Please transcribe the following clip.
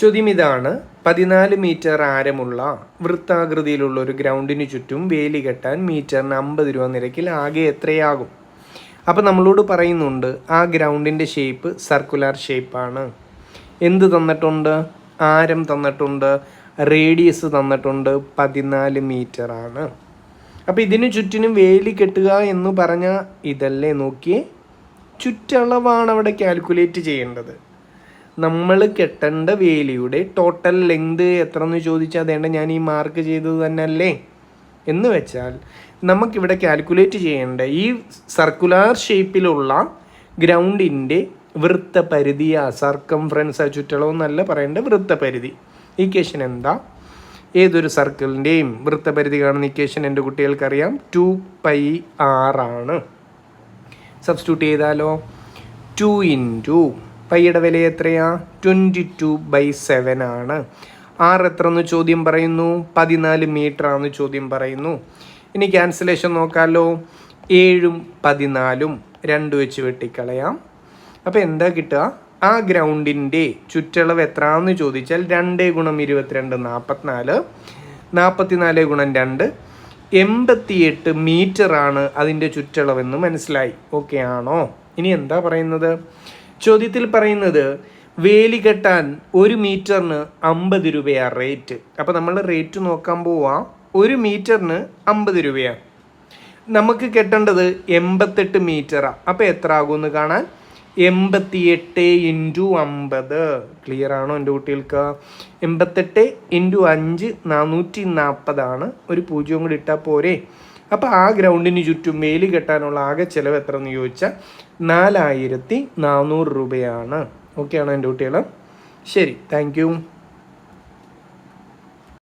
ചോദ്യം ഇതാണ്: 14 മീറ്റർ ആരമുള്ള വൃത്താകൃതിയിലുള്ള ഒരു ഗ്രൗണ്ടിന് ചുറ്റും വേലി കെട്ടാൻ മീറ്ററിന് 50 രൂപ നിരക്കിൽ ആകെ എത്രയാകും? അപ്പോൾ നമ്മളോട് പറയുന്നുണ്ട് ആ ഗ്രൗണ്ടിൻ്റെ ഷേപ്പ് സർക്കുലർ ഷേപ്പാണ്. എന്ത് തന്നിട്ടുണ്ട്? ആരം തന്നിട്ടുണ്ട്, റേഡിയസ് തന്നിട്ടുണ്ട്, 14 മീറ്ററാണ്. അപ്പോൾ ഇതിന് ചുറ്റിനും വേലി കെട്ടുക എന്ന് പറഞ്ഞാൽ ഇതല്ലേ, നോക്കിയേ, ചുറ്റളവാണ് അവിടെ കാൽക്കുലേറ്റ് ചെയ്യേണ്ടത്. നമ്മൾ കെട്ടേണ്ട വേലിയുടെ ടോട്ടൽ ലെങ്ത് എത്ര എന്ന് ചോദിച്ചാൽ അതേണ്ട ഞാൻ ഈ മാർക്ക് ചെയ്തത് തന്നെ അല്ലേ എന്ന് വെച്ചാൽ നമുക്കിവിടെ കാൽക്കുലേറ്റ് ചെയ്യേണ്ട ഈ സർക്കുലർ ഷേപ്പിലുള്ള ഗ്രൗണ്ടിൻ്റെ വൃത്തപരിധിയാ, സർക്കംഫറൻസ്, ചുറ്റളവ് എന്നല്ല പറയേണ്ട, വൃത്തപരിധി. ഇക്വേഷൻ എന്താ? ഏതൊരു സർക്കിളിൻ്റെയും വൃത്തപരിധി കാണുന്ന ഇക്വേഷൻ എൻ്റെ കുട്ടികൾക്കറിയാം, 2πr ആണ്. സബ്സ്റ്റിറ്റ്യൂട്ട് ചെയ്താലോ, 2 ഇൻറ്റു പൈയുടെ വില എത്രയാ? 22/7 ആണ്. ആർ എത്ര എന്ന് ചോദ്യം പറയുന്നു? 14 മീറ്റർ ആണെന്ന് ചോദ്യം പറയുന്നു. ഇനി ക്യാൻസലേഷൻ നോക്കാമല്ലോ. 7ഉം 14ഉം 2 വെച്ച് വെട്ടിക്കളയാം. അപ്പോൾ എന്താ കിട്ടുക? ആ ഗ്രൗണ്ടിൻ്റെ ചുറ്റളവ് എത്രയാണെന്ന് ചോദിച്ചാൽ 2 × 22 44, 44 × 2 88 മീറ്ററാണ് അതിൻ്റെ ചുറ്റളവെന്ന് മനസ്സിലായി. ഓക്കെ ആണോ? ഇനി എന്താ പറയുന്നത്? ചോദ്യത്തിൽ പറയുന്നത് വേലി കെട്ടാൻ 1 മീറ്ററിന് 50 രൂപയാണ് റേറ്റ്. അപ്പോൾ നമ്മൾ റേറ്റ് നോക്കാൻ പോവാം. 1 മീറ്ററിന് 50 രൂപയാണ്. നമുക്ക് കെട്ടേണ്ടത് 88 മീറ്ററാണ്. അപ്പോൾ എത്ര ആകുമെന്ന് കാണാൻ 88 × 50. ക്ലിയർ ആണോ എൻ്റെ കുട്ടികൾക്ക്? 88 × 5 440 ആണ്. ഒരു 0 കൂടി ഇട്ടാൽ പോരെ. അപ്പോൾ ആ ഗ്രൗണ്ടിന് ചുറ്റും വേലി കെട്ടാനുള്ള ആകെ ചിലവ് എത്ര എന്ന് ചോദിച്ചാൽ 4400 രൂപയാണ്. ഓക്കെ ആണോ എൻ്റെ കുട്ടികൾ? ശരി, താങ്ക് യു.